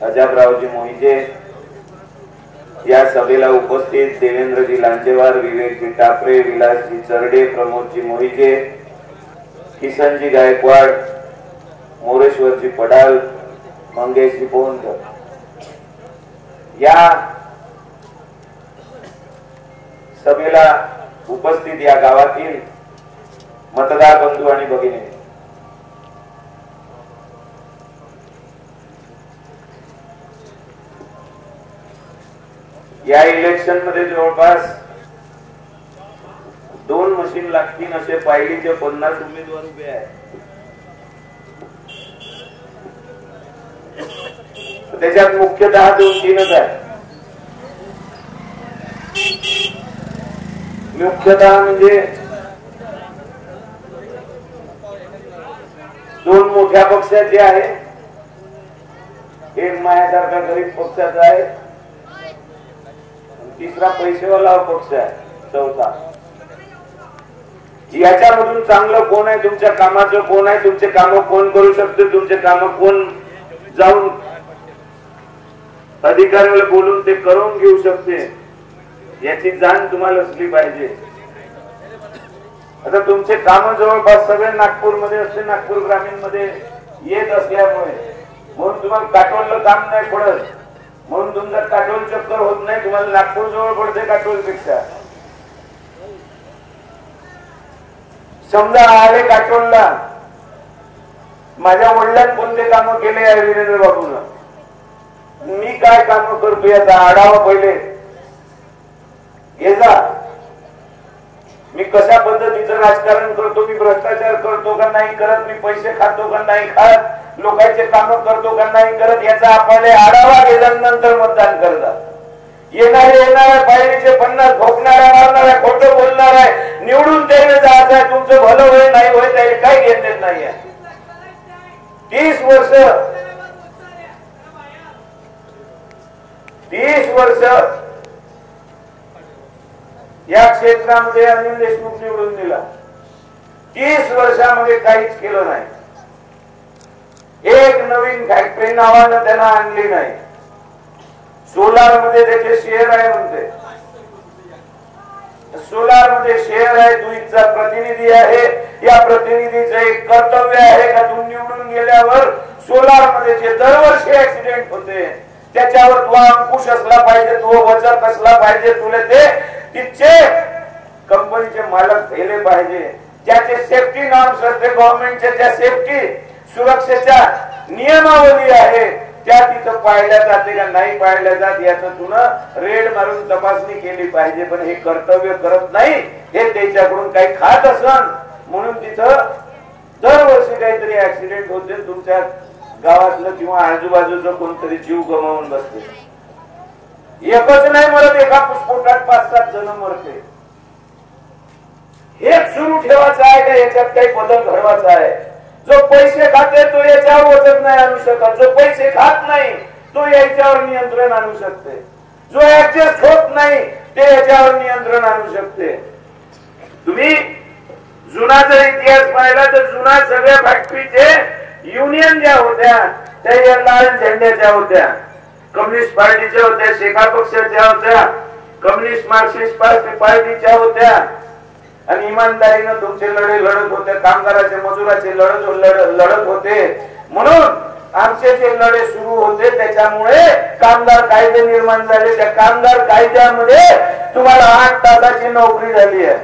अजाबरावजी मोहिते, या सभेला उपस्थित देवेंद्रजी लांजेवार, विवेकजी टापरे, विलासजी चरडे, प्रमोदजी मोहिते, किसनजी गायकवाड, मोरेश्वरजी पडाल, मंगेशजी पोहनकर, या सभेला उपस्थित या गावातील मतदार बंधू आणि भगिनी, या इलेक्शन मध्ये जवळपास 2 मशीन लागतील असे पायलीचे 50 उमेदवार उभे आहेत. त्याच्यात मुख्यतः 2-3च आहे. मुख्यतः म्हणजे 2 मोठ्या पक्षाचे आहे, एक माझ्यासारखा गरीब पक्षाचा आहे, तिसरा पैसेवाला पक्ष आहे, चौथा. याच्यामधून चांगलं कोण आहे, तुमच्या कामाचं कोण आहे, तुमचे काम कोण करू शकते, तुमचे काम कोण जाऊन अधिकाऱ्याला बोलून ते करून घेऊ शकते, याची जाण तुम्हाला असली पाहिजे. आता तुमचे काम जवळपास सगळे नागपूरमध्ये असते, नागपूर ग्रामीण मध्ये येत असल्यामुळे म्हणून तुम्हाला काटोलला काम नाही पडत, म्हणून तुमचा काटोल चक्कर होत नाही. तुम्हाला नागपूर जवळ पडते काटोल पेक्षा. समजा आले काटोलला, माझ्या वडिलांनी कोणते काम केले आहे वीरेंद्र बाबूला, मी काय काम करतो याचा आढावा पहिले घे जा. मी कशा पद्धतीचं राजकारण करतो, मी भ्रष्टाचार करतो का नाही करत, मी पैसे खातो का नाही खात, लोकांचे काम करतो का नाही करत, याचा आपल्याला आढावा घेतल्यानंतर मतदान करता. येणारे पायरीचे 50 ठोकणारा मारणारा खोटं बोलणार आहे, निवडून द्यायला जायचं आहे. तुमचं भलं होय नाही होय त्याला काही घेत देत नाही आहे. 30 वर्ष या क्षेत्रामध्ये अनिल देशमुख निवडून दिला. 30 वर्षामध्ये काहीच केलं नाही. एक नवीन फॅक्टरी नावानं त्यांना आणली नाही. सोलार मध्ये त्याचे शेअर आहे म्हणते, सोलार मध्ये शेअर आहे, तू इथचा प्रतिनिधी आहे, या प्रतिनिधीचं एक कर्तव्य आहे का तू निवडून गेल्यावर सोलार मध्ये जे दरवर्षी ऍक्सिडेंट होते त्याच्यावर तू अंकुश असला पाहिजे, तो वचक असला पाहिजे, तुला ते तिथचे कंपनीचे मालक केले पाहिजे. त्याचे सेफ्टी नॉर्म्स असते गव्हर्नमेंटच्या, त्या सेफ्टी सुरक्षेच्या नियमावली आहे त्या तिथं पाळल्या जाते का नाही पाळल्या जात याचं तुला रेड मारून तपासणी केली पाहिजे. पण हे कर्तव्य करत नाही, हे त्याच्याकडून काही खात असन म्हणून तिथं दरवर्षी काहीतरी ऍक्सिडेंट होते. तुमच्या गावातलं किंवा आजूबाजूचं कोणतरी जीव गमावून बसते. एकच नाही मरत, एका स्फोटात 5-7 जण मरते. हेच सुरू ठेवायचं आहे का याच्यात काही बदल घडवायचा आहे? जो पैसे खाते तो याच्यावर वचक नाही आणू शकत, जो पैसे खात नाही तो याच्यावर नियंत्रण आणू शकते, जो ऍडजस्ट होत नाही ते याच्यावर नियंत्रण आणू शकते. तुम्ही जुना जर इतिहास पाहिला तर जुना सगळ्या फॅक्टरीचे युनियन ज्या होत्या त्या या लाल झेंड्याच्या होत्या, कम्युनिस्ट पार्टीच्या होत्या, शेका पक्षाच्या होत्या, कम्युनिस्ट मार्क्सिस्ट पार्टीच्या होत्या. आणि इमानदारीनं तुमचे लढे लढत होते, कामगाराचे मजुराचे लढत होते. म्हणून आमचे जे लढे सुरू होते त्याच्यामुळे कामगार कायदे निर्माण झाले. त्या कामगार कायद्यामध्ये तुम्हाला 8 तासाची नोकरी झाली आहे,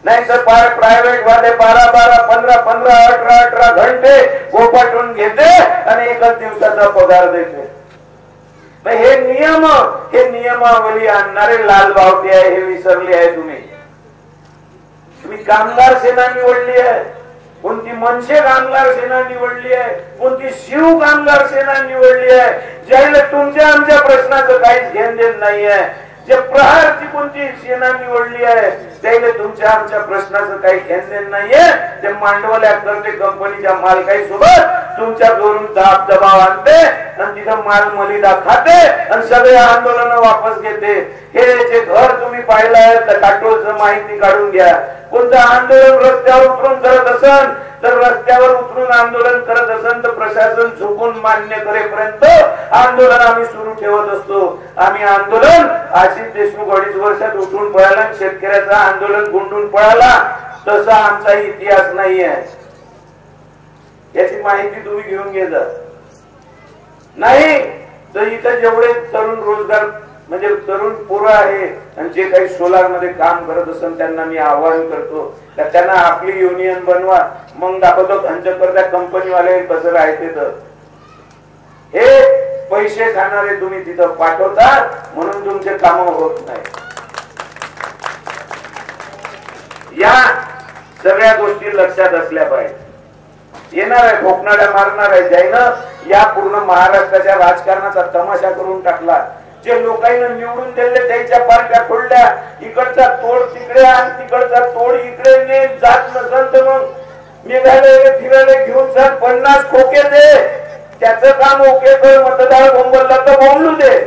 नाही तर प्रायव्हेट वाले 12-12, 15-15, 18-18 घंटे गोपाटून घेते आणि एकच दिवसाचा पगार देते. हे नियमावली आणणारे लाल बावटे आहे, हे विसरले आहे तुम्ही. तुम्ही कामगार सेना निवडली आहे, कोणती मनसे कामगार सेना निवडली आहे, कोणती शिव कामगार सेना निवडली आहे, ज्याला तुमच्या आमच्या प्रश्नाचं काहीच घेण देण नाही आहे. जे प्रहारची कोणती सेना निवडली आहे त्याला तुमच्या आमच्या प्रश्नाचं काही घेण देण नाहीये. ते मांडवल्या करते कंपनीच्या मालकाई सोबत तुमच्या घरून दाब दबाव आणते आणि तिथं माल मलिदा खाते आणि सगळे आंदोलन वापस घेते. हे जे घर तुम्ही पाहिलं आहे तर काटोलचं माहिती काढून घ्या. कोणतं आंदोलन रस्त्यावर उतरून करत असन तर रस्त्यावर उतरून आंदोलन करत असेल तर प्रशासन झुकून मान्य करेपर्यंत आंदोलन आम्ही सुरू ठेवत असतो. आम्ही आंदोलन आशिष देशमुख 2.5 वर्षात उठून पळाला, शेतकऱ्याचं आंदोलन गुंडून पळाला, तसा आमचा इतिहास नाही आहे. याची माहिती तुम्ही घेऊन घे. नाही तर इथं जेवढे तरुण रोजगार म्हणजे तरुण पोरं आहे आणि जे काही सोलार मध्ये काम करत असेल त्यांना मी आवाहन करतो तर त्यांना आपली युनियन बनवा. मग दाखवतो त्यांच्याकडे त्या कंपनीवाले कसं राहते. तर हे पैसे खाणारे तुम्ही तिथं पाठवतात म्हणून तुमचे काम होत नाही. या सगळ्या गोष्टी लक्षात असल्या पाहिजे. येणार आहे खोकणाऱ्या मारणार आहे ज्यानं या पूर्ण महाराष्ट्राच्या राजकारणाचा तमाशा करून टाकला. जे लोकांना निवडून दिले त्याच्या पार्ट्या फोडल्या, इकडचा तोड तिकडे आणि तिकडचा तोड इकडे ने जात नसेल तर मग मेघालय फिरायला घेऊन जा 50 खोके दे, त्याचं काम ओके कर. मतदार बोंबलला तर बोंबलू दे,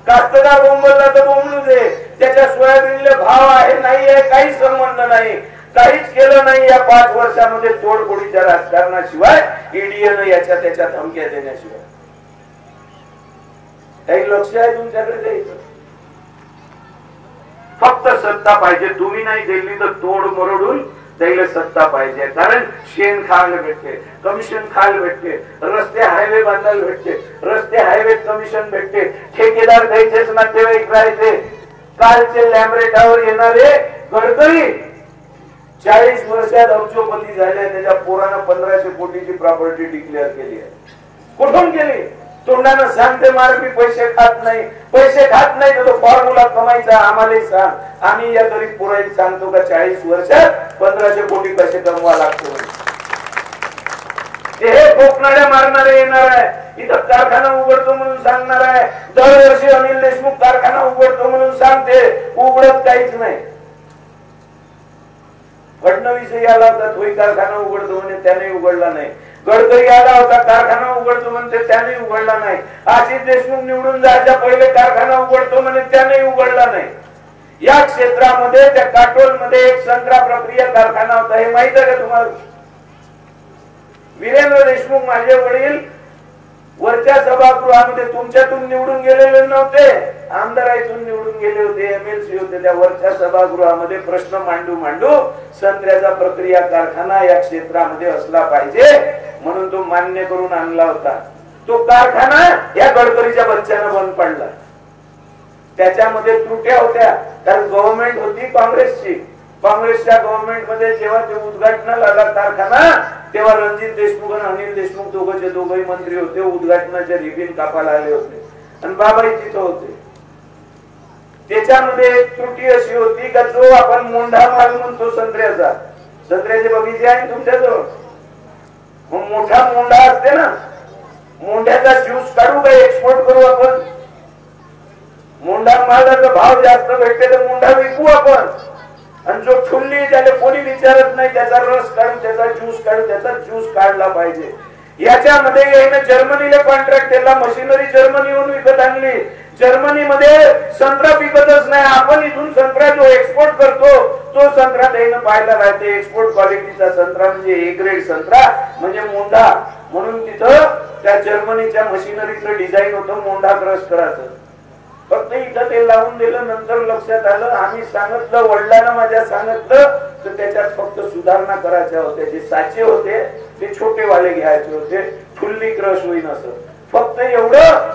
कास्तकार बोंबलला तर बोंबलू दे. त्याच्या सोयाबीनले भाव आहे नाही आहे काही संबंध नाही. काहीच केलं नाही या 5 वर्षामध्ये तोडफोडीच्या राजकारणाशिवाय, ईडीएन याच्या त्याच्या धमक्या देण्याशिवाय. काही लक्ष आहे तुमच्याकडे द्यायचं. फक्त सत्ता पाहिजे. तुम्ही नाही दिली तर तोड मरोडून त्याला सत्ता पाहिजे. कारण शेण खायला भेटते, कमिशन खायला भेटते, रस्ते हायवे बांधायला भेटते, रस्ते हायवे कमिशन भेटते, ठेकेदार द्यायचेच नातेवाईक राहायचे. कालचे लॅमरेटावर येणारे गडकरी 40 वर्षात अब्जोपती झाले. त्याच्या पोरानं 1500 कोटीची प्रॉपर्टी डिक्लेअर केली आहे. कुठून केली? तोंडानं सांगते मार मी पैसे खात नाही, पैसे खात नाही तर तो फॉर्म्युला कमायचा आम्हालाही सांग. आम्ही या गरीब पोरांना सांगतो का 40 वर्षात 1500 कोटी पैसे कमवा लागतो. हे खोकणाऱ्या मारणारे येणार आहे. इथं कारखाना उघडतो म्हणून सांगणार आहे. दरवर्षी अनिल देशमुख कारखाना उघडतो म्हणून सांगते, उघडत काहीच नाही. फडणवीस आला होता तोही कारखाना उघडतो म्हणे, त्याने उघडला नाही. गडकरी आला होता कारखाना उघडतो म्हणते, त्याने उघडला नाही. आशिष देशमुख निवडून जायच्या पहिले कारखाना उघडतो म्हणे, त्याने उघडला नाही. या क्षेत्रामध्ये त्या काटोल मध्ये एक संत्रा प्रक्रिया कारखाना होता, हे माहित आहे का तुम्हाला? वीरेंद्र देशमुख माझे वडील वरच्या सभागृहामध्ये तुमच्यातून निवडून गेलेले नव्हते, आमदारातून निवडून गेले होते, एमएलसी होते. त्या वरच्या सभागृहामध्ये प्रश्न मांडू संत्र्याचा प्रक्रिया कारखाना या क्षेत्रामध्ये असला पाहिजे म्हणून तो मान्य करून आणला होता. तो कारखाना या गडकरीच्या बच्च्यानं बंद पडला. त्याच्यामध्ये त्रुट्या होत्या, कारण गव्हर्नमेंट होती काँग्रेसची. काँग्रेसच्या गव्हर्नमेंट मध्ये जेव्हा ते उद्घाटनाला आला कारखाना तेव्हा रणजित देशमुख आणि अनिल देशमुख दोघंही मंत्री होते. उद्घाटनाचे रिबीन कापायला आले होते आणि बाबाई तिथं होते. त्याच्यामध्ये एक त्रुटी अशी होती का जो आपण मोंढा माल म्हणतो संत्र्याचे बगीचे आहे तुमच्याजवळ, मग मोठा मोंढा असते ना, मोंढ्याचा ज्यूस काढू का एक्सपोर्ट करू आपण? मोंढा मालाचा भाव जास्त भेटते तर मोंढा विकू आपण. आणि जो ठुल्ली त्याला कोणी विचारत नाही, त्याचा रस काढून त्याचा ज्यूस काढला पाहिजे. याच्यामध्ये याने जर्मनीला कॉन्ट्रॅक्ट केला, मशिनरी जर्मनीहून विकत आणली. जर्मनीमध्ये संत्रा पिकतच नाही. आपण इथून संत्रा जो एक्सपोर्ट करतो तो संत्रा त्याने पाहायला राहते. एक्सपोर्ट क्वालिटीचा संत्रा म्हणजे ए ग्रेड संत्रा म्हणजे मोंढा. म्हणून तिथं त्या जर्मनीच्या मशिनरीचं डिझाईन होतं मोंढा क्रश करायचं. फक्त इथं ते लावून दिलं. नंतर लक्षात आलं, आम्ही सांगितलं, वडिलांना माझ्या सांगितलं तर त्याच्यात फक्त सुधारणा करायच्या होत्या. जे साचे होते ते छोटे वाले घ्यायचे होते, फुल्ली क्रश होईन असं. फक्त एवढं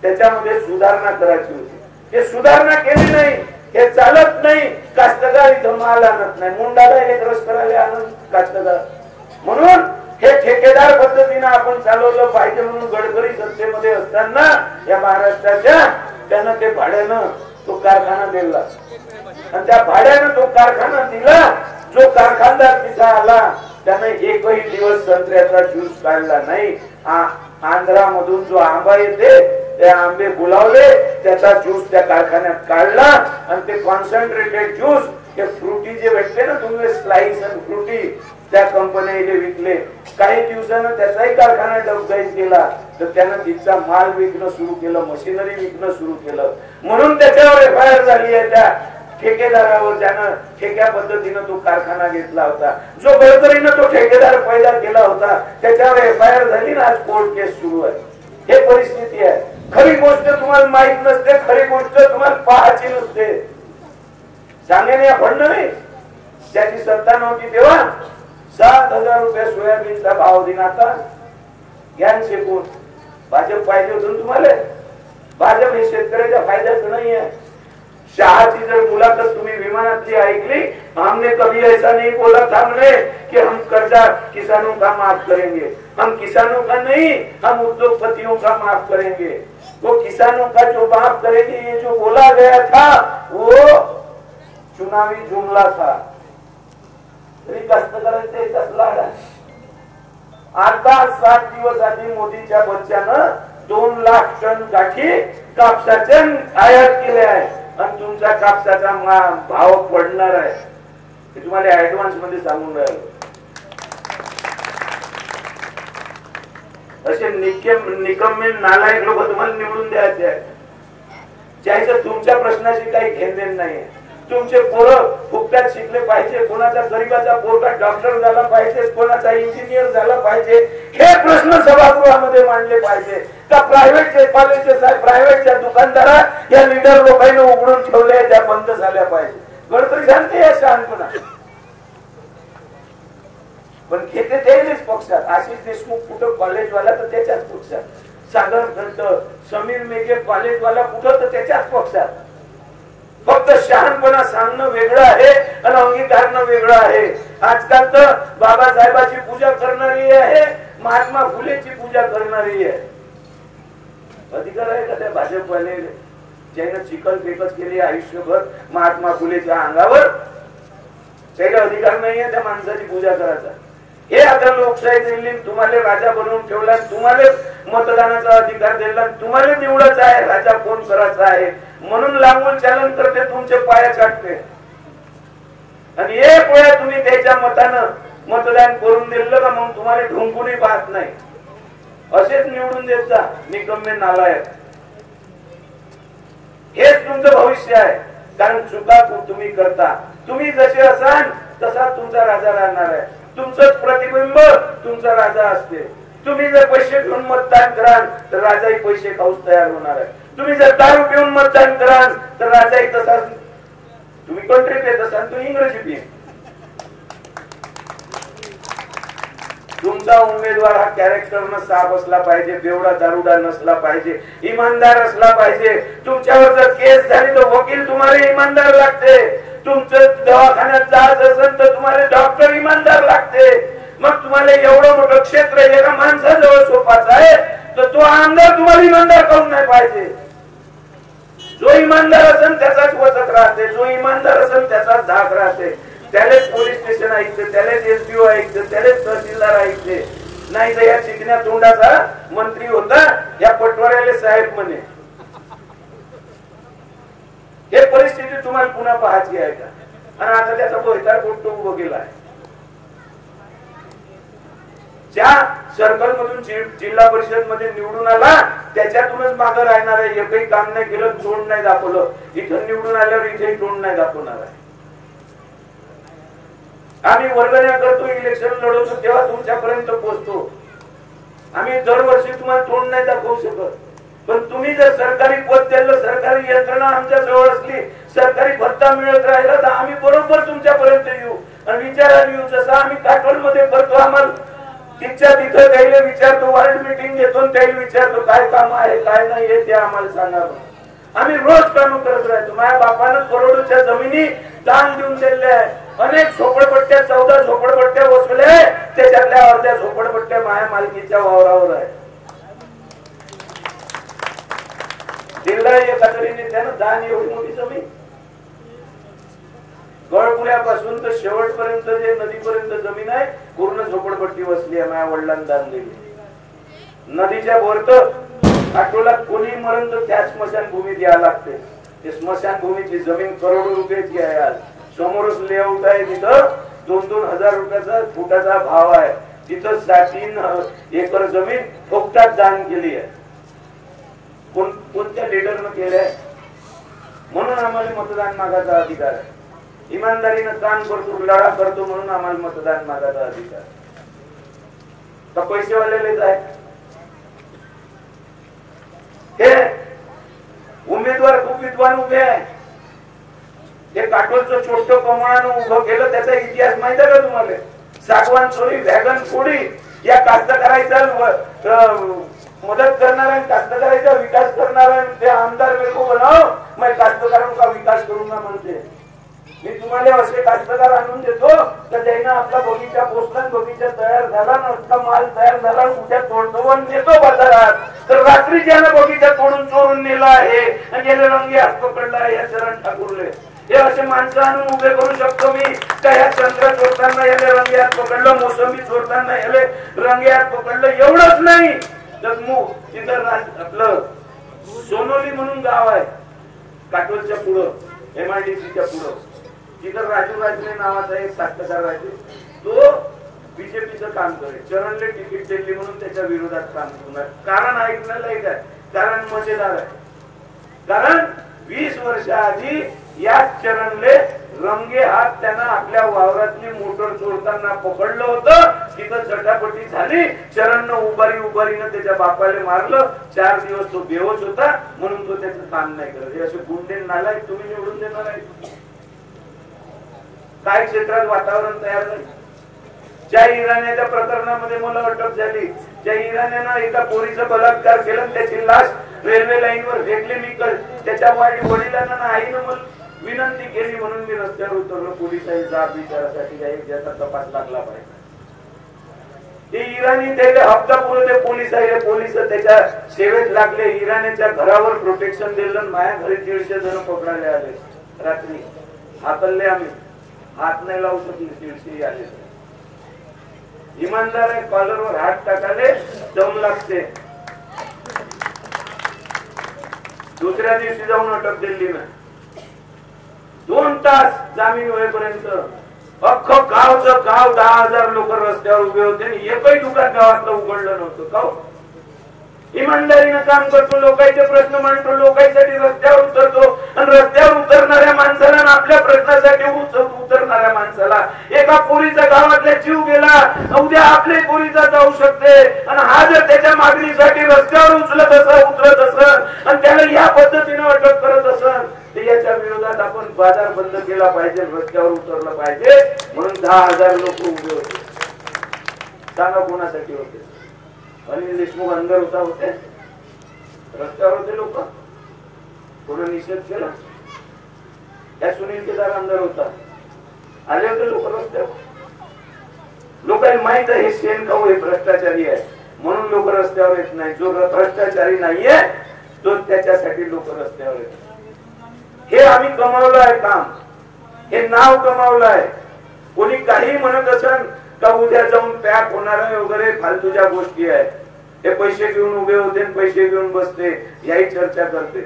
त्याच्यामध्ये सुधारणा करायची होती. ते सुधारणा केली नाही, हे चालत नाही. कास्तकार इथं माल आणत नाही, मोंढाला हे क्रश करायला आणत कास्तकार. म्हणून हे ठेकेदार पद्धतीने आपण चालवलं पाहिजे. म्हणून गडकरी सत्तेमध्ये असताना या महाराष्ट्राच्या त्यानं ते भाड्यानं तो कारखाना दिला आणि त्या भाड्यानं तो कारखाना दिला. जो कारखानदार तिथं आला त्याने एकही दिवस संत्र्याचा ज्यूस काढला नाही. आंध्रामधून जो आंबा येते ते आंबे बोलावले, त्याचा ज्यूस त्या कारखान्यात काढला आणि ते कॉन्सन्ट्रेटेड ज्यूस हे फ्रुटी जे भेटते ना तुम्ही स्लाइस आणि फ्रुटी त्या कंपनीला विकले. काही दिवसानं त्याचाही कारखाना डबघाईत केला तर त्यानं तिचा माल विकणं सुरू केलं, मशिनरी विकणं सुरू केलं. म्हणून त्याच्यावर एफआयआर झाली आहे. त्या ठेकेदारावर ज्यानं ठेक्या पद्धतीनं तो कारखाना घेतला होता, जो बळजबरीनं तो ठेकेदार पैदा केला होता, त्याच्यावर FIR झाली ना, आज कोर्ट केस सुरू आहे. हे परिस्थिती आहे. खरी गोष्ट तुम्हाला माहित नसते, खरी गोष्ट तुम्हाला पाहायची नसते. सांगेन या फडणवीस त्याची सत्ता नव्हती तेव्हा 7,000 रुपये सोयाबीनचा भाव दिन. आता ज्ञान शेकून भाजप पाहिजे होतं तुम्हाला. भाजप हे शेतकऱ्याच्या फायद्याचं नाही आहे. शहाची जर मुलाखत तुम्ही विमानातली ऐकली, हमने कभी ऐसा नहीं बोला था हमने कि हम कर्जा किसानों का माफ करेंगे. हम किसानों का नहीं, हम उद्योगपतियों का माफ करेंगे. वो किसानों का जो माफ करेंगे, ये जो बोला गया था वो चुनावी जुमला था. कास्तकारांचे कसला आता 7 दिवस आधी मोदीच्या बच्च्यानं 2 लाख टन गाठी कापसाच्या आयात केल्या आहे आणि तुमचा कापसाचा भाव पडणार आहे. हे तुम्हाला ऍडव्हान्स मध्ये सांगून राहिलो. असे निकम्मे नालायक लोक तुम्हाला निवडून द्यायचे आहेत, ज्याचं तुमच्या प्रश्नाशी काही घेणदेण नाही. तुमचे पोरं फुकट्यात शिकले पाहिजे, कोणाचा गरीबाचा पोरगा डॉक्टर झाला पाहिजे, कोणाचा इंजिनियर झाला पाहिजे, हे प्रश्न सभागृहामध्ये मांडले पाहिजे. का प्रायव्हेट कॉलेजेस आहे, प्रायव्हेटच्या दुकानदारा या लीडर लोकांनी उघडून ठेवले, त्या बंद झाल्या पाहिजे. गडकरी सांगते या शहाणपणा, पण घेते तेच पक्षात. आशिष देशमुख कुठं कॉलेजवाला तर त्याच्याच पक्षात, सागर घंट समीर मेघे कॉलेजवाला कुठं तर त्याच्याच पक्षात. फक्त शहाणपणा सांगणं वेगळं आहे आणि अंगीकारणं वेगळं आहे. आजकाल तर बाबासाहेबाची पूजा करणारी आहे, महात्मा फुलेची पूजा करणारी आहे. अधिकार आहे का त्या भाजपवाले ज्यानं चिकन फेकच केली आयुष्यभर महात्मा फुलेच्या अंगावर? त्याला अधिकार नाहीये त्या माणसाची पूजा करायचा. हे आता लोकशाही दिली, तुम्हाला राजा बनवून ठेवला, तुम्हाला मतदानाचा अधिकार दिला, तुम्हाला निवडायचा आहे राजा कोण करायचा आहे, म्हणून लांबून चालन करते, तुमचे पाया चाटते. आणि एक वेळा तुम्ही त्याच्या मतानं मतदान करून दिलं का मग तुम्हाला ढुंकूनही पाहत नाही. असेच निवडून देत जा निकम्मे नालायक. हेच तुमचं भविष्य आहे. कारण चुका तुम्ही करता, तुम्ही जसे असाल तसा तुमचा राजा राहणार आहे. तुमचंच प्रतिबिंब तुमचा राजा असते. तुम्ही जर पैसे घेऊन मतदान कराल तर राजाही पैसे खाऊच तयार होणार आहे. तुम्ही जर दारू पिऊन मतदान कराल तर राजाही तसाच, तुम्ही कंट्री पेत असाल तो इंग्रजी पिये. तुमचा उमेदवार हा कॅरेक्टरनं साफ असला पाहिजे, बेवडा दारुडा नसला पाहिजे, इमानदार असला पाहिजे. तुमच्यावर जर केस झाली तर वकील तुम्हाला इमानदार लागते. तुमचं दवाखान्यात जायचं असेल तर तुम्हाला डॉक्टर इमानदार लागते. मग तुम्हाला एवढं मोठं क्षेत्र एका माणसाजवळ सोपायचं आहे तर तो आमदार तुम्हाला इमानदार करून नाही पाहिजे. जो इमानदार असेल त्याचाच वचक राहते, जो इमानदार असेल त्याचाच धाक राहते. त्यालाच पोलीस स्टेशन ऐकते, त्यालाच SDO ऐकते, त्यालाच तहसीलदार ऐकते. नाही तर या चिकण्या तोंडाचा मंत्री होता, या पटवाऱ्याले साहेब म्हणे. हे परिस्थिती तुम्हाला पुन्हा पाहायची आहे का? आणि आता त्याचा बोलतार कोण उभं केला आहे. ज्या सर्कल मधून जिल्हा परिषद मध्ये निवडून आला त्याच्यातूनच मागे राहणार आहे. एकही काम नाही केलं, तोंड नाही दाखवलं. इथं निवडून आल्यावर इथेही तोंड नाही दाखवणार आहे. आम्ही वर्गण्या करतो, इलेक्शन लढवतो तेव्हा तुमच्यापर्यंत पोहोचतो. आम्ही दरवर्षी तुम्हाला तोंड नाही दाखवू शकत. पण तुम्ही जर सरकारी पद दिलं, सरकारी यंत्रणा आमच्या जवळ असली, सरकारी भत्ता मिळत राहिला तर आम्ही बरोबर तुमच्यापर्यंत येऊ आणि विचारायला येऊ. जसं आम्ही काटोल मध्ये करतो, आम्हाला तिथच्या तिथं त्याला विचारतो, वार्ड मीटिंग घेतो, त्याला विचारतो काय काम आहे काय नाही हे ते आम्हाला सांगावं. आम्ही रोज काम करत राहतो. माझ्या बापानं करोडोच्या जमिनी दान देऊन दिलेल्या आहे. अनेक झोपडपट्ट्या 14 झोपडपट्ट्या वसवल्या, त्याच्यातल्या अर्ध्या झोपडपट्ट्या माझ्या मालकीच्या वावरावर आहे. दिल्ला एका तरीने त्यानं दान एवढी मोठी जमीन, गळपुऱ्यापासून तर शेवटपर्यंत जे नदीपर्यंत जमीन आहे पूर्ण झोपडपट्टी वसली आहे. माझ्या वडिलांनी दान दिली. नदीच्या वरत आठवड्यात कोणी मरण तर त्या स्मशानभूमी द्यायला लागते. ते स्मशानभूमीची जमीन करोडो रुपयाची आहे. आज समोरच लेआउट आहे, तिथं 2-2 हजार रुपयाचा फुटाचा भाव आहे. तिथं 3 एकर जमीन फुकटात दान केली आहे. कोणत्या लीडरनं केलंय? म्हणून आम्हाला मतदान मागायचा अधिकार आहे. इमानदारीनं काम करतो, लढा करतो म्हणून आम्हाला मतदान मागायचा अधिकार. का पैसेवालेलेच आहे हे उमेदवार? खूप विद्वान उभे आहे. हे काटोलचं छोटं कमळानं उभं केलं, त्याचा इतिहास माहित आहे का तुम्हाला? सागवान चोरी, वॅगन फोडी या कास्तकारांचा मदत करणारा, कास्तकारांचा विकास करणारा ते आमदार मेरे को बनाओ, मैं कास्तकारों का विकास करूंगा म्हणते. मी तुम्हाला असे कास्तकार आणून देतो तर त्यांना आपला बगीचा पोचला, बगीचा तयार झाला ना, आपला माल तयार झाला, उद्या तोडतो नेतो बाजारात. तर रात्री ज्यानं बगीचा तोडून चोरून नेला आहे आणि ज्याने रंगे हात पकडला आहे या चरण ठाकूरले, हे असे माणसं आणून उभे करू शकतो मी का? ह्या संत्रा चोरताना याने रंगे हात पकडलं, मोसंबी चोरताना याने रंगे हात पकडलं. एवढंच नाही तर तिथं आपलं सोनोली म्हणून गाव आहे काटोलच्या पुढं, MIDCच्या पुढं. तिथं राजू राजने नावाचा एक कास्तकार राजू, तो बीजेपीचं काम करे. चरणले तिकीट दिली म्हणून त्याच्या विरोधात काम करणार. कारण ऐकण्याला एक आहे, कारण मजेदार आहे. कारण 20 वर्षाआधी या चरणले रंगे हात त्यांना आपल्या वावरातली मोटर चोरताना पकडलं होतं. तिथं चटापटी झाली, चरणनं उभारीनं त्याच्या बापाला मारलं. 4 दिवस तो बेहोश होता म्हणून तो त्याचं काम नाही करत. हे असे गुंडे नालायक तुम्ही निवडून देणार आहे? काही क्षेत्रात वातावरण तयार नाही. ज्या इराण्याच्या प्रकरणामध्ये मला अटक झाली, ज्या इराण्यानं एका पोरीचा बलात्कार केला, त्याची लाश रेल्वे लाईनवर फेकली. मी त्याच्या वडिलांना आईनं मला विनंती केली म्हणून मी रस्त्यावर उतरलो पोलिसांनी जाब विचारासाठी, ज्याचा तपास लागला पाहिजे. ते इराणी त्याचे हप्ता पुरवते पोलीस आहे, पोलीस त्याच्या सेवेत लागले. इराण्याच्या घरावर प्रोटेक्शन दिलं. माझ्या घरी 150 जण पकडायला आले. रात्री हाकलले, आम्ही हात नाही लावू शकले. 150 आले. इमानदार आहे, कॉलरवर हात टाकाले दम लागते. दुसऱ्या दिवशी जाऊन अटक दिली ना. 2 तास जामीन होईपर्यंत अख्खं गावचं गाव 10,000 लोक रस्त्यावर उभे होते आणि एकही दुकान गावातलं उघडलं नव्हतं. का? इमानदारीनं काम करतो, लोकांचे प्रश्न मांडतो, लोकांसाठी रस्त्यावर उतरतो. आणि रस्त्यावर उतरणाऱ्या माणसाला आणि आपल्या प्रश्नासाठी उतरणाऱ्या माणसाला एका पोरीचा गावातल्या जीव गेला, उद्या आपल्या पोरीचा जाऊ शकते. आणि हा जर त्याच्या मागणीसाठी रस्त्यावर उतरत असेल आणि त्याला या पद्धतीने अटक करत असेल तर याच्या विरोधात आपण बाजार बंद केला पाहिजे, रस्त्यावर उतरलं पाहिजे. म्हणून 10,000 लोक उभे होते. सांगा कोणासाठी होते? अनिल देशमुख अंदर होते, रस्त्यावर होते लोक. कोणी निषेध केला? त्या सुनील केदार अंदर होता, आले होते लोक रस्त्यावर. लोकांना माहित आहे हे शेणखाऊ, हे भ्रष्टाचारी आहे म्हणून लोक रस्त्यावर येत नाही. जो भ्रष्टाचारी नाहीये तो त्याच्यासाठी लोक रस्त्यावर येतात. हे आम्ही कमावलं आहे काम, हे नाव कमावलं आहे. कोणी काही म्हणत असेल का उद्या जाऊन पॅक होणार आहे वगैरे फालतूच्या गोष्टी आहेत. हे पैसे घेऊन उभे होते, पैसे घेऊन बसते, याही चर्चा करते.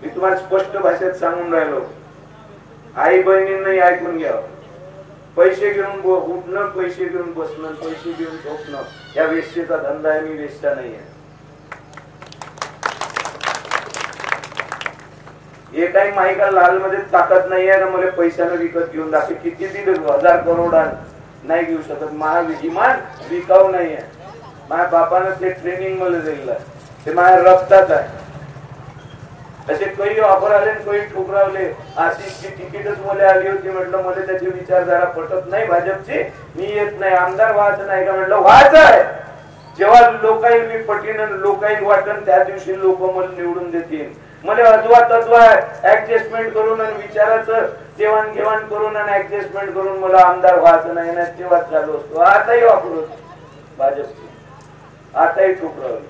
मी तुम्हाला स्पष्ट भाषेत सांगून राहिलो, आई बहिणींनाही ऐकून घ्या. पैसे घेऊन उठणं, पैसे घेऊन बसणं, पैसे घेऊन झोपणं या वेश्येचा धंदा आहे. मी वेश्या नाही आहे. हे काही माहिती लाल मध्ये ताकद नाही आहे ना मला पैशाने विकत घेऊन दाखवे. किती 1000 करोड नाही घेऊ शकत. महाविमान विकाऊ नाही आहे. माझ्या बापानं ते ट्रेनिंग मला दिलं, ते माझ्या रक्तात आहे. असे काही ऑफर आले, काही ठुकरावले. अशी तिकीटच मला आली होती. म्हटलं मला त्याचे विचारधारा पटत नाही भाजपची, मी येत नाही. आमदार व्हायचं नाही का? म्हटलं व्हायचं आहे. जेव्हा लोकांनी मी पटीन लोकांनी वाटण त्या दिवशी लोक मला निवडून देतील. मला अथवा तत्वा ऍडजस्टमेंट करून आणि विचाराचं देवाणघेवाण करून आणि ऍडजस्टमेंट करून मला आमदार व्हायचं नाही ना, तेव्हा चालू असतो. आताही वापरू भाजपची, आताही ठोकरावली.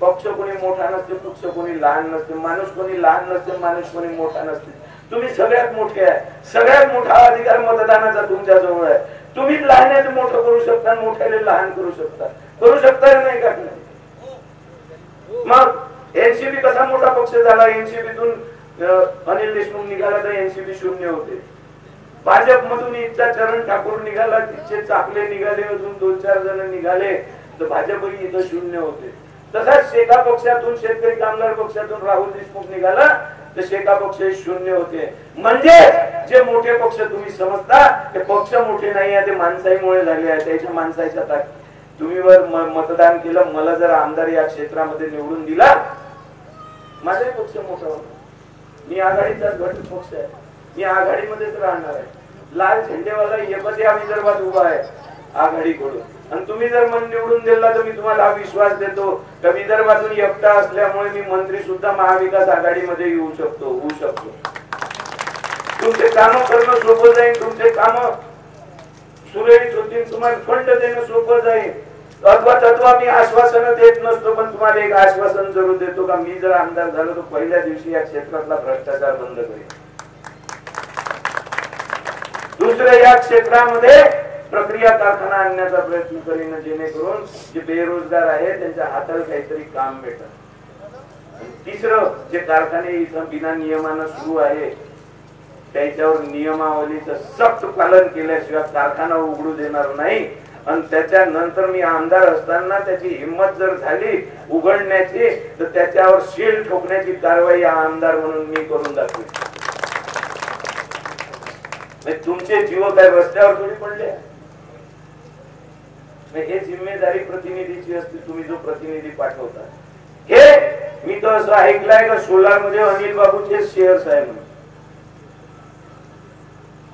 पक्ष कोणी मोठा नसते, पक्ष कोणी लहान नसते, माणूस कोणी लहान नसते, माणूस कोणी मोठा नसते. तुम्ही सगळ्यात मोठे आहे. सगळ्यात मोठा अधिकार मतदानाचा तुमच्या जवळ आहे. तुम्ही लहानाचं मोठं करू शकता, मोठ्याला लहान करू शकता. करू शकता नाही का? मग एनसीपी कसा मोठा पक्ष झाला? एनसीपीतून अनिल देशमुख निघाला तर एनसीपी शून्य होते. भाजप मधून इथचा चरण ठाकूर निघाला, तिचे चाकले निघाले, अजून 2-4 जण निघाले तर भाजपही इथं शून्य होते. तसाच शेका पक्षातून शेतकरी कामगार पक्षातून राहुल देशमुख निघाला तर शेका पक्ष शून्य होते. म्हणजे जे मोठे पक्ष तुम्ही समजता ते पक्ष मोठे नाही आहे, ते माणसाईमुळे झाले आहे. त्याच्या माणसाच्या तुम्ही वर मतदान केलं, मला जर आमदार या क्षेत्रामध्ये निवडून दिला, माझाही पक्ष मोठा होता. मी आघाडीचा घटक पक्ष आहे, मी आघाडीमध्येच राहणार आहे. लाल झेंडेवाला एकच या विदर्भात उभा आहे आघाडीकडून. आणि तुम्ही जर मन निवडून दिला तर मी तुम्हाला हा विश्वास देतो की विदर्भातून एकटा असल्यामुळे मी मंत्री सुद्धा महाविकास आघाडीमध्ये होऊ शकतो. तुमचे काम करणं सोपं जाईल, तुमचे काम सुरळीत होतील, तुम्हाला फंड देणं सोपं जाईल. अथवा मी आश्वासन देत नसतो, पण तुम्हाला एक आश्वासन जरूर देतो का मी जर आमदार झालो तर पहिल्या दिवशी या क्षेत्रातला भ्रष्टाचार बंद करेल. दुसरं, या क्षेत्रामध्ये प्रक्रिया कारखाना आणण्याचा प्रयत्न करीन, जेणेकरून जे बेरोजगार आहे त्यांच्या हाताला काहीतरी काम भेटल. तिसरं, जे कारखाने इथं बिना नियमानं सुरू आहे त्याच्यावर नियमावलीचं सक्त पालन केल्याशिवाय कारखाना उघडू देणार नाही. आणि त्याच्यानंतर मी आमदार असताना त्याची हिंमत जर झाली उघडण्याची तर त्याच्यावर शील ठोकण्याची कारवाई आमदार म्हणून मी करून दाखवेन. तुमचे जीव काय रस्त्यावर थोडी पडले. हे जिम्मेदारी प्रतिनिधीची असते. तुम्ही जो प्रतिनिधी पाठवता, हे मी तर असं ऐकलंय का सोलार मध्ये अनिल बाबूचे शेअर्स आहे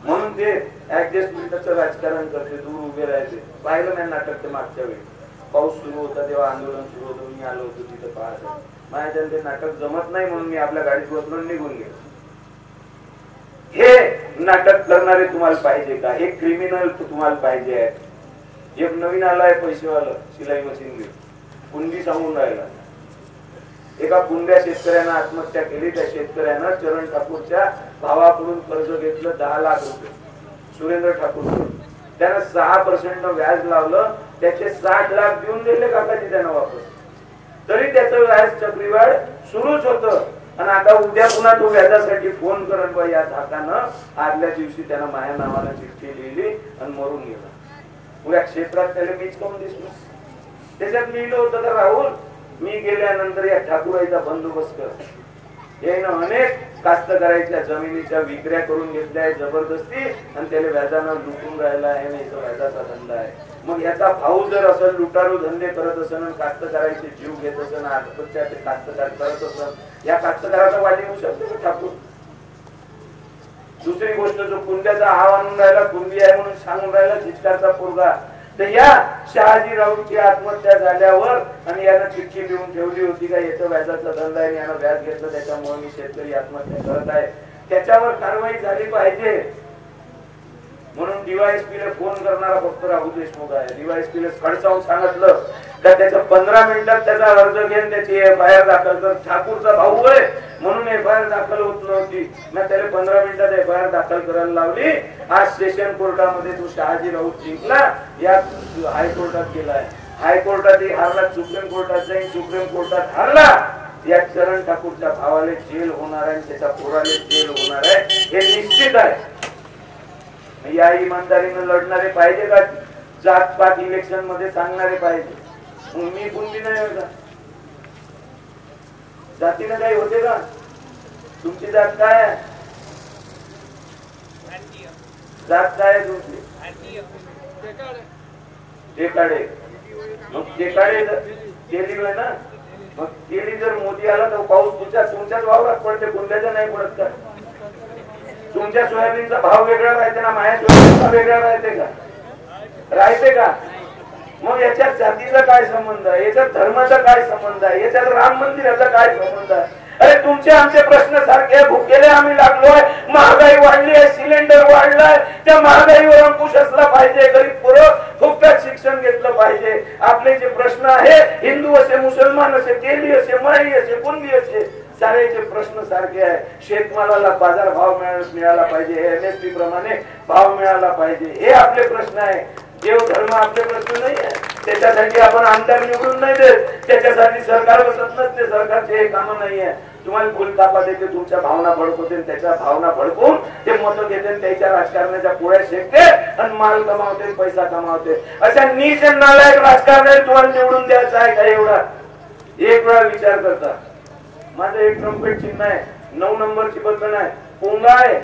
म्हणून ते ऍडजस्टमेंटचं राजकारण करते, दूर उभे राहायचे. पाहिलं नाही नाटक ते मागच्या वेळी पाऊस सुरू होता तेव्हा आंदोलन सुरू होतं, मी आलो होतो तिथे पाहत. माझ्या ते नाटक जमत नाही म्हणून मी आपल्या गाडीत बसलो निघून गेलो. हे नाटक करणारे तुम्हाला पाहिजे का? हे क्रिमिनल तुम्हाला पाहिजे आहे? एक नवीन आलाय पैसेवाला शिलाई मशीन घेऊन कुंडी सांगून राहिला. एका कुंड्या शेतकऱ्यानं आत्महत्या केली. त्या शेतकऱ्यानं चरण ठाकूरच्या भावाकडून कर्ज घेतलं 10 लाख रुपये, सुरेंद्र ठाकूर. त्यानं 6% व्याज लावलं, त्याचे 60 लाख देऊन दिले काकाजी त्यानं वापस. तरी त्याचं व्याज चक्रीवाढ सुरूच होतं. आणि आता उद्या पुन्हा तो व्याजासाठी फोन करत बा या धाकानं. आदल्या दिवशी त्यानं माझ्या नावानं चिठ्ठी लिहिली आणि मरून गेला. पुऱ्या क्षेत्रात त्याला मीच करून दिसलो. त्याच्यात लिहिलं होतं का राहुल मी गेल्यानंतर या ठाकूराईचा बंदोबस्त कर. यानं अनेक कास्तकारांच्या जमिनीच्या विक्र्या करून घेतल्या आहे जबरदस्ती आणि त्याला व्याजानं लुटून राहिला आहे. याचा व्याजाचा धंदा आहे. मग याचा भाऊ जर असं लुटारू धंदे करत असेल, कास्तकारांचे जीव घेत असेल, आत्महत्या ते कास्तकार करत असेल, या कास्तकाराचा वाली होऊ शकतो ठाकूर. दुसरी गोष्ट, जो कुंड्याचा हाव आणून राहिला, कुंडी आहे म्हणून सांगून राहिला चिचकारचा पोरगा, तर या शहाजी राऊतची आत्महत्या झाल्यावर आणि यानं चिठ्ठी लिहून ठेवली होती का याचा व्याजाचा धंदा आहे, यानं व्याज घेतलं त्याच्यामुळे मी शेतकरी आत्महत्या करत आहे, त्याच्यावर कारवाई झाली पाहिजे. म्हणून डीवायएसपीला फोन करणारा फक्त राहुल देशमुख आहे. डीवायएसपीला खडसावून सांगितलं का त्याच्या 15 मिनिटात त्याचा अर्ज घेऊन त्याची एफआयआर दाखल कर. ठाकूरचा भाऊ आहे म्हणून एफआयआर दाखल होत नव्हती. मी त्याला 15 मिनिटात एफआयआर दाखल करायला लावली. आज सेशन कोर्टामध्ये तो शहाजी राऊत जिंकला, या हायकोर्टात गेलाय. हायकोर्टातही हारला, सुप्रीम कोर्टात जाईल, सुप्रीम कोर्टात हारला. या चरण ठाकूरच्या भावाला जेल होणार आहे, त्याच्या पोराला जेल होणार आहे, हे निश्चित आहे. या इमानदारीने लढणारे पाहिजे का जात पात इलेक्शन मध्ये सांगणारे पाहिजे. मी कुंडी नाही होता, जातीनं काही होते का? तुमची जात काय आहे? जात काय आहे तुमची? टेकाडे. मग टेकाडे केली ना, मग केली जर मोदी आला तर पाऊस तुमच्याच वावरात पडते, कुंड्याचा नाही पडत का? तुमच्या सोयाबीनचा भाव वेगळा राहते ना, माझ्या सोयाबीनचा वेगळा राहते का? राहते का? मग याच्यात जातीचा काय संबंध आहे? याच्यात धर्माचा काय संबंध आहे? याच्यात राम मंदिराचा काय संबंध आहे? अरे तुमचे आमचे प्रश्न सारखे, भुकेले आम्ही लागलोय, महागाई वाढली आहे, सिलेंडर वाढलाय, त्या महागाईवर अंकुश असला पाहिजे, गरीब पोरं फुकटात शिक्षण घेतलं पाहिजे. आपले जे प्रश्न आहे, हिंदू असे, मुसलमान असे, तेली असे, मराठी असे, कुणबी असे, सारेचे प्रश्न सारखे आहे. शेतमालाला बाजार भाव मिळाला पाहिजे, एमएसपी प्रमाणे भाव मिळाला पाहिजे, हे आपले प्रश्न आहे. देव धर्म आपले प्रश्न नाही आहे. त्याच्यासाठी आपण आमदार निवडून नाही देत, त्याच्यासाठी सरकार बसत नसते, सरकारचे हे काम नाही आहे. तुम्हाला फुलतापा देते, तुमच्या भावना भडकवते, त्याच्या भावना भडकून ते मतं घेते, त्याच्या राजकारणाच्या पोळ्या शेकते आणि माल कमावते, पैसा कमावते. अशा नीच नालायक राजकारणाला तुम्हाला निवडून द्यायचं आहे का? एवढा एक वेळा विचार करता, माझं एक ट्रम्पेट चिन्ह आहे, 9 नंबरची बटन आहे, पोंगा आहे,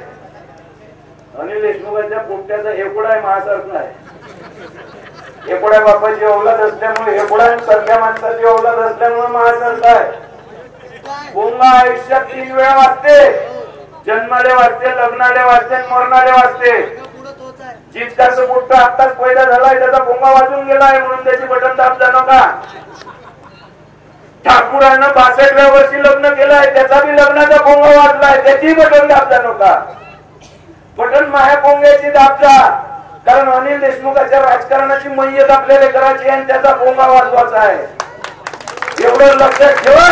अनिल देशमुखांच्या पोट्याचा हेकोडा आहे, महासारखा आहे. हेकोड्या बापाची औलाद असल्यामुळे, हेकोड्या सगळ्या माणसाची औलाद असल्यामुळे महासारखा आहे. पोंगा आयुष्यात 3 वेळा वाचते, जन्माले वाचते, लग्नाले वाचते, मरणाले वाचते. जितकाच मोठं आत्ताच पैदा झालाय त्याचा पोंगा वाचून गेलाय म्हणून त्याची बटन दाब जाणं का. ठाकूरांना 62व्या वर्षी लग्न केलंय, त्याचा बी लग्नाचा पोंगा वाचलाय, त्याची बटन दाब जाणं का. बटन माया पोंग्याची दाबजा, कारण अनिल देशमुखाच्या राजकारणाची मय्यत आपल्याला करायची आणि त्याचा पोंगा वाजवायचा आहे. एवढं लक्षात ठेवा.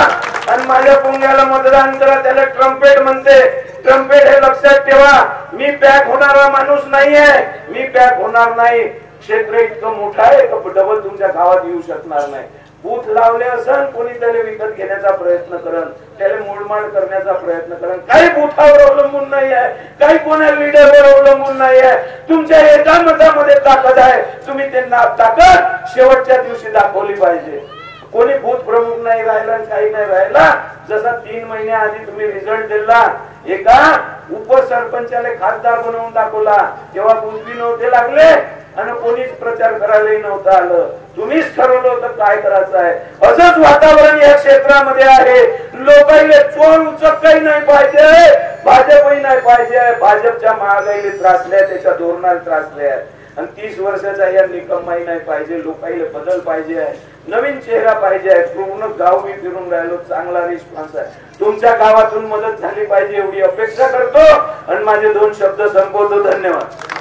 आणि माझ्या पोंग्याला मतदान करा, त्याला ट्रम्पेट म्हणते. ट्रम्पेट हे लक्षात ठेवा. मी पॅक होणारा माणूस नाहीये, मी पॅक होणार नाही. क्षेत्र इतकं मोठं आहे का डबल तुमच्या गावात येऊ शकणार नाही. बूथ लावले असन, कोणी त्याला विकत घेण्याचा प्रयत्न करन, त्याला मोडमाड करण्याचा प्रयत्न करन. काही बूथावर अवलंबून नाही आहे, काही कोणा लीडरवर अवलंबून नाही आहे. तुमच्या एका मतामध्ये ताकद आहे, तुम्ही त्यांना ताकद शेवटच्या दिवशी दाखवली पाहिजे. कोणी बूथ प्रमुख नाही राहिला, काही नाही राहिला. जसा 3 महिन्याआधी तुम्ही रिझल्ट दिला, एका उपसरपंचाला खासदार बनवून दाखवला, तेव्हा बूथ बी नव्हते लागले आणि कोणीच प्रचार करायलाही नव्हतं आलं. तुम्हीच ठरवलं होतं काय करायचं आहे. असंच वातावरण या क्षेत्रामध्ये आहे. लोकांना चोर उचकही नाही पाहिजे, भाजपही नाही पाहिजे. भाजपच्या महागाईला त्रासले, त्याच्या धोरणाला त्रासले आहे. आणि 30 वर्षाचा या निकमाई नाही पाहिजे. लोकांना बदल पाहिजे आहे, नवीन चेहरा पाहिजे आहे. पूर्ण गाव मी फिरून राहिलो, चांगला रिस्पॉन्स आहे. तुमच्या गावातून मदत झाली पाहिजे एवढी अपेक्षा करतो आणि माझे 2 शब्द संपवतो. धन्यवाद.